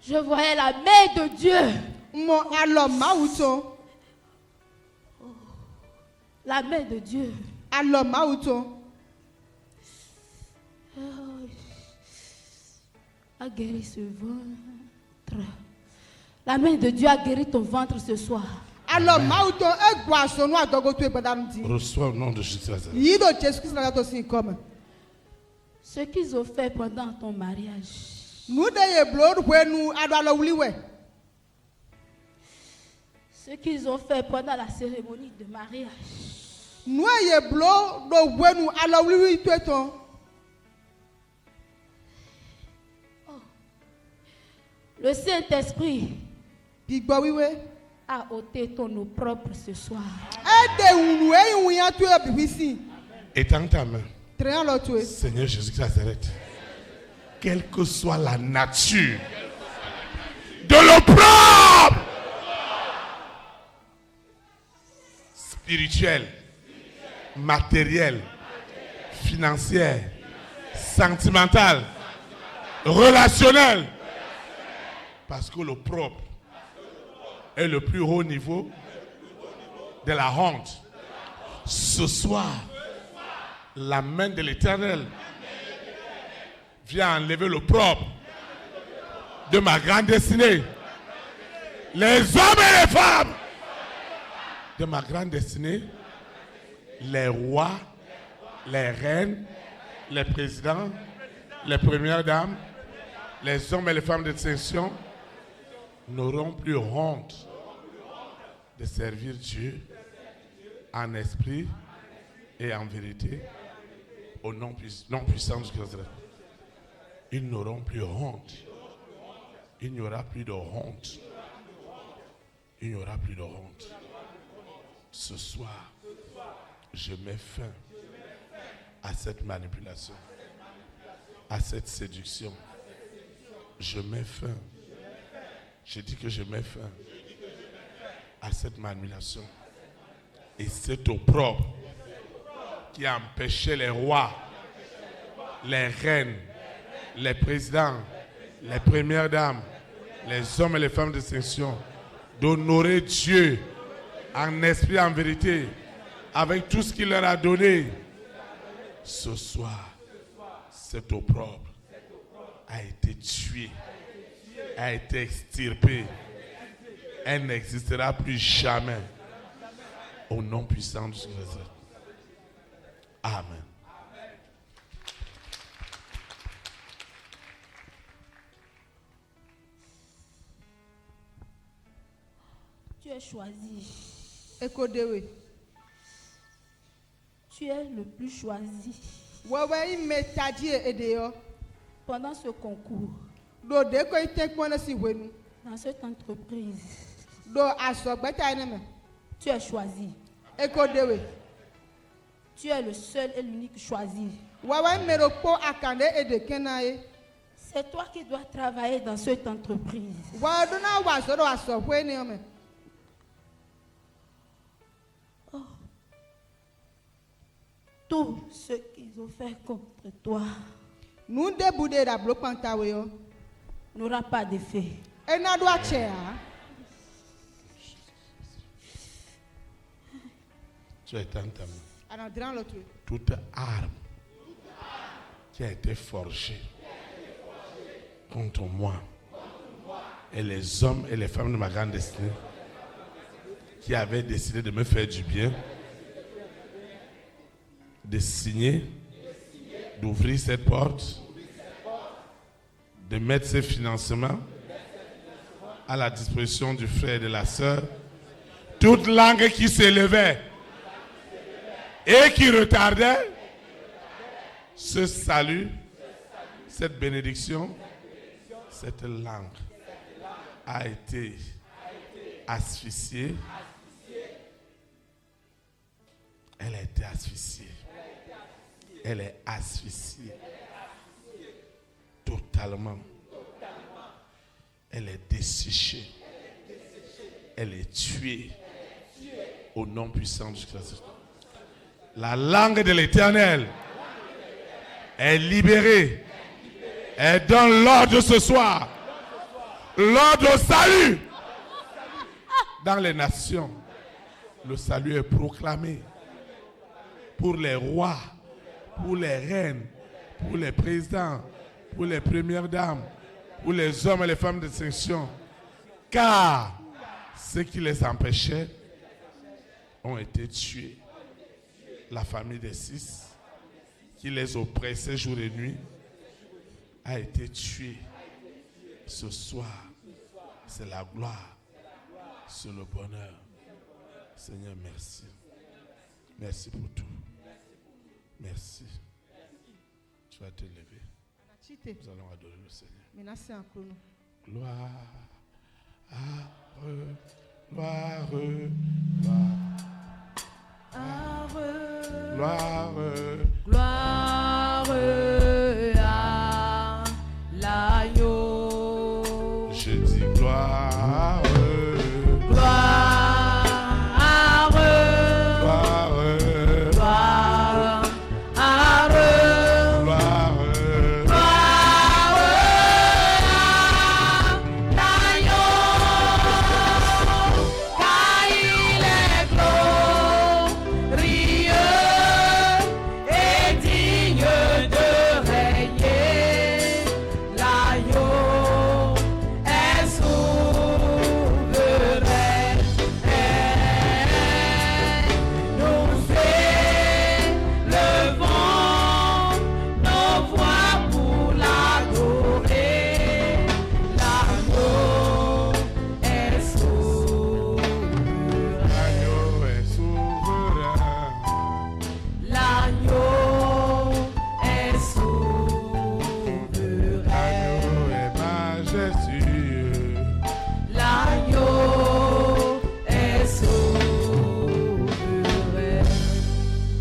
Je voyais la main de Dieu. Mo alo mawuto. La main de Dieu Alors Maouton a guéri ce ventre. La main de Dieu a guéri ton ventre ce soir. Alors Maouton e boisson no adogo tu gbadamdi. Reçois au nom de Jésus Nazareth. Yido Jesus Christ na to sin comme. Ce qu'ils ont fait pendant ton mariage. Nu de ye blood wenu ado alo wliwe. Ce qu'ils ont fait pendant la cérémonie de mariage. Nu ye blood do wenu alo wliwi tu eton. Le Saint-Esprit Bigbo wiwe. a ôté ton eau propre ce soir. E de unu e wunya tu e bibisi. Étends ta main. Très lo tu. Seigneur Jésus de Nazareth, quelle que soit la nature de l'opprobre spirituel, matériel, financier, sentimental, relationnel, parce que l'opprobre est le plus haut niveau de la honte. Ce soir, la main de l'Éternel vient enlever l'opprobre de ma grande destinée. Les hommes et les femmes de ma grande destinée, les rois, les reines, les présidents, les premières dames, les hommes et les femmes de distinction n'auront plus honte de servir Dieu en esprit et en vérité au nom puissant de Christ. Ils n'auront plus honte. Il n'y aura plus de honte. Il n'y aura plus de honte. Ce soir, je mets fin à cette manipulation, à cette séduction. Je mets fin. Je dis que je mets fin à cette manipulation. Et c'est opprobre qui a empêché les rois, les reines, les présidents, les premières dames, les hommes et les femmes de distinction d'honorer Dieu en esprit et en vérité avec tout ce qu'il leur a donné. Ce soir, cet opprobre a été tué, a été extirpé. Elle n'existera plus jamais. Au nom puissant de Jésus. Amen. Tu es choisi. Ekodewe. Tu es le plus choisi. Wewe imetaji edeyo. Pendant ce concours, Do de ko itekpone si wenu. dans cette entreprise, Do asogbeta eneme. tu es choisi. Ekodewe. Tu es le seul et l'unique choisi. Wewe meropo akande edekenae. C'est toi qui dois travailler dans cette entreprise. Waduna wasoro asofwe ni ome. Tout ce qu'ils ont fait contre toi Nu de bude da blo pantawe yo. n'aura pas d'effet. Ena do achea. Tu es dans ta main. Anadran lo tu. Toute arme qui a été forgée contre moi et les hommes et les femmes de ma grande destinée qui avaient décidé de me faire du bien, de signer, d'ouvrir cette porte, de mettre ces financements à la disposition du frère et de la sœur. Toute langue qui s'élevait et qui retardait ce salut, cette bénédiction, cette langue a été asphyxiée. Elle a été asphyxiée. Elle est asphyxiée. Totalement. Elle est desséchée. Elle est tuée. Au nom puissant de Christ. La langue de l'Éternel est libérée. Elle donne l'ordre ce soir. L'ordre au salut. Dans les nations, le salut est proclamé. pour les rois, pour les reines, pour les présidents, pour les premières dames, pour les hommes et les femmes de distinction. Car ceux qui les empêchaient ont été tués. La famille des 6, qui les oppressait jour et nuit, a été tuée. Ce soir, c'est la gloire, c'est le bonheur. Seigneur, merci. Merci pour tout. Merci. Tu vas te lever. Nous allons adorer le Seigneur. Gloire, gloire, gloire, Gloire à l'agneau. Je dis gloire, Gloire, gloire, gloire, gloire. car il est glorieux et digne de régner. L'agneau est souverain. Nous élevons nos voix pour l'adorer. L'agneau est souverain. L'agneau est souverain. L'agneau est souverain. L'agneau est majestueux. L'agneau est souverain.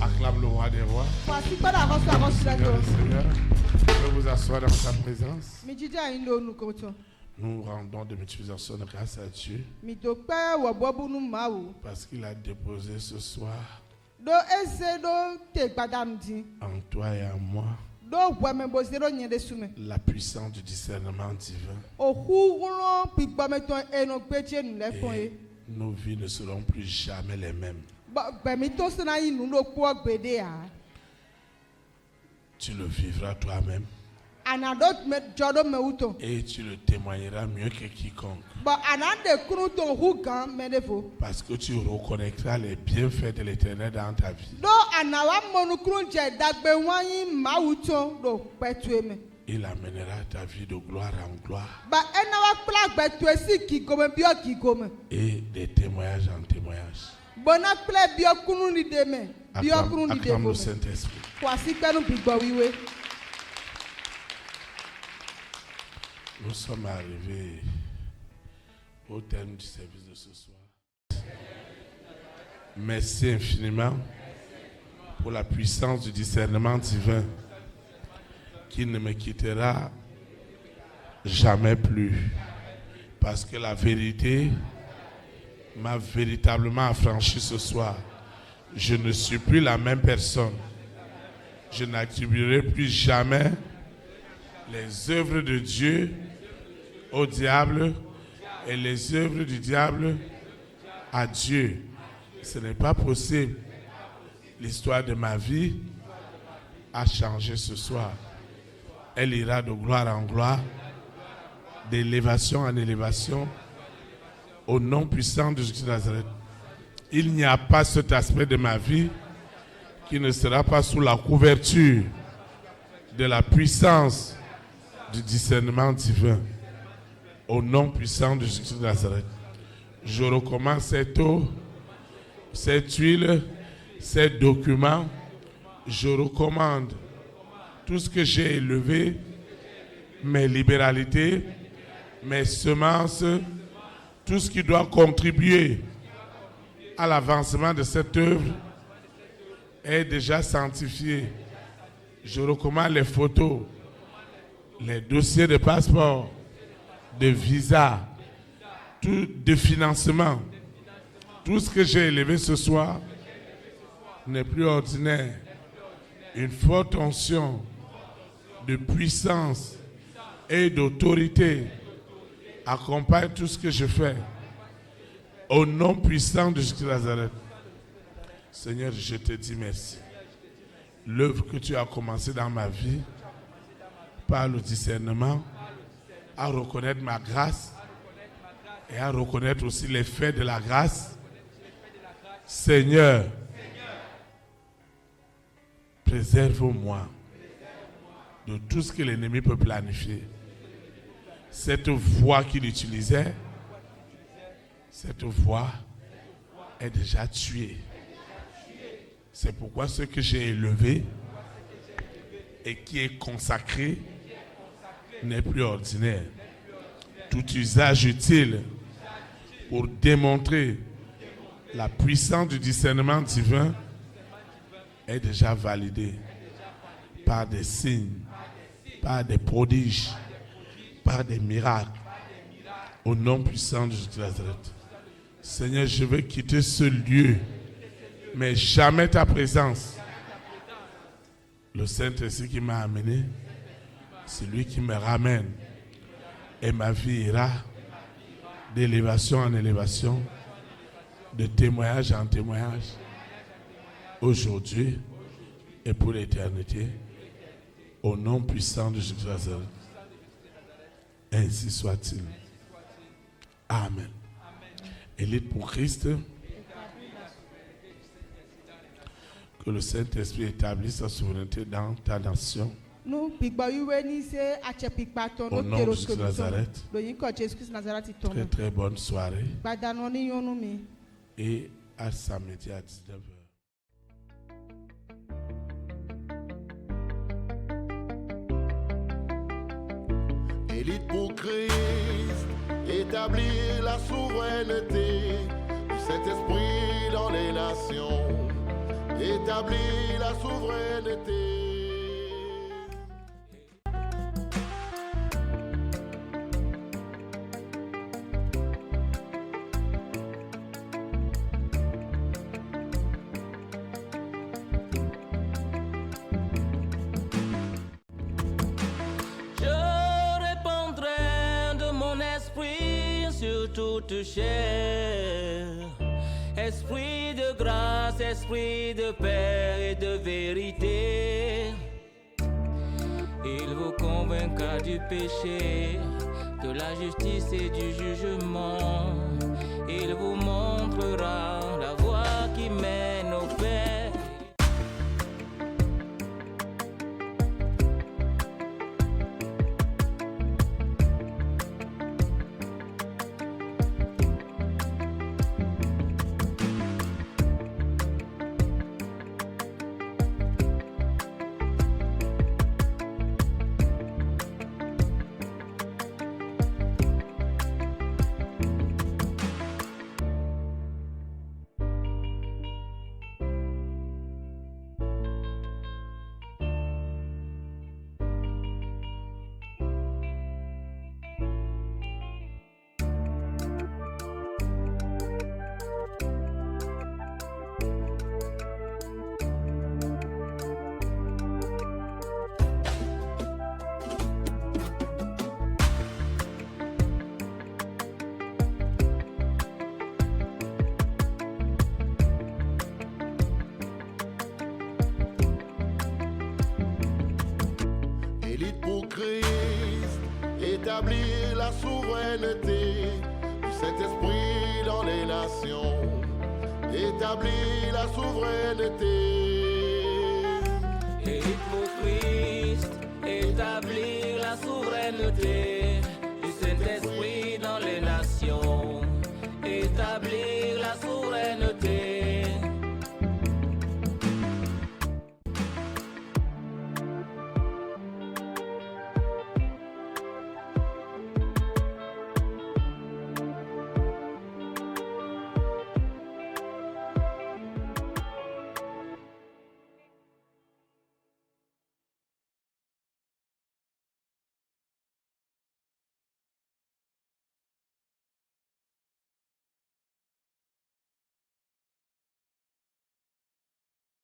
Acclame le roi des rois. Voici pas d'avance, avance sur la Seigneur, tête. Seigneur, je vous assois dans sa présence. Mi didi a indo nu koto. Nous rendons de multiplication de grâce à Dieu Mi do pe wo bobu nu mawu. parce qu'il a déposé ce soir Do eze do te gbadam din. en toi et en moi Do weme bo zero nyende sume. la puissance du discernement divin. Ohu ron pigbameton eno gbeje nu le fon Et e. nos vies ne seront plus jamais les mêmes. Bemi to sena yi nu lo po gbede a. Tu le vivras toi-même Anado me jodo me uto. et tu le témoigneras mieux que quiconque Ba anade kunu ton hu gan menevo. parce que tu reconnaîtras les bienfaits de l'Éternel dans ta vie. Do anawa monu kunu je dagbe wanyi mawuton do petue me. Il amènera ta vie de gloire en gloire Ba enawa kpla gbetue si kigome bio kigome. et de témoignage en témoignage. Bona kple bio kunu ni deme. Bio kunu ni Acclame le deme. Saint-Esprit. Kwasi penu bigbo wiwe. Nous sommes arrivés au terme du service de ce soir. Merci infiniment pour la puissance du discernement divin qui ne me quittera jamais plus. Parce que la vérité m'a véritablement affranchi ce soir. Je ne suis plus la même personne. Je n'attribuerai plus jamais les œuvres de Dieu au diable et les œuvres du diable à Dieu. Ce n'est pas possible. L'histoire de ma vie a changé ce soir. Elle ira de gloire en gloire, d'élévation en élévation, au nom puissant de Jésus de Nazareth. Il n'y a pas cet aspect de ma vie qui ne sera pas sous la couverture de la puissance du discernement divin. Au nom puissant de Jésus de Nazareth. Je recommande cette eau, cette huile, ces documents. Je recommande tout ce que j'ai élevé, mes libéralités, mes semences, tout ce qui doit contribuer à l'avancement de cette œuvre est déjà sanctifié. Je recommande les photos, les dossiers de passeport, de visa, tout de financement. Tout ce que j'ai élevé ce soir n'est plus ordinaire. Une forte onction de puissance et d'autorité accompagne tout ce que je fais. Au nom puissant de Jésus de Nazareth. Seigneur, je te dis merci. l'œuvre que tu as commencée dans ma vie, par le discernement, à reconnaître ma grâce et à reconnaître aussi les faits de la grâce. Seigneur, préserve-moi de tout ce que l'ennemi peut planifier. Cette voie qu'il utilisait, cette voie est déjà tuée. C'est pourquoi ce que j'ai élevé et qui est consacré n'est plus ordinaire. Tout usage utile pour démontrer la puissance du discernement divin est déjà validé par des signes, par des prodiges, par des miracles, au nom puissant de Jésus de Nazareth. Seigneur, je veux quitter ce lieu, mais jamais ta présence. Le Saint-Esprit qui m'a amené, c'est lui qui me ramène. Et ma vie ira d'élévation en élévation, de témoignage en témoignage, aujourd'hui et pour l'éternité, au nom puissant de Jésus de Nazareth. Ainsi soit-il. Amen. Élite pour Christ, que le Saint-Esprit établisse sa souveraineté dans ta nation. Au nom de Jésus de Nazareth. Très très bonne soirée. Et à samedi à 19h. Élite pour Christ, établir la souveraineté du Saint-Esprit dans les nations. Établir la souveraineté. Toute chair, esprit de grâce, esprit de paix et de vérité, il vous convaincra du péché, de la justice et du jugement, il vous montrera la voie qui mène au Père. Élite pour Christ, établir la souveraineté du Saint-Esprit dans les nations. Établir la souveraineté. Élite pour Christ, établir la souveraineté.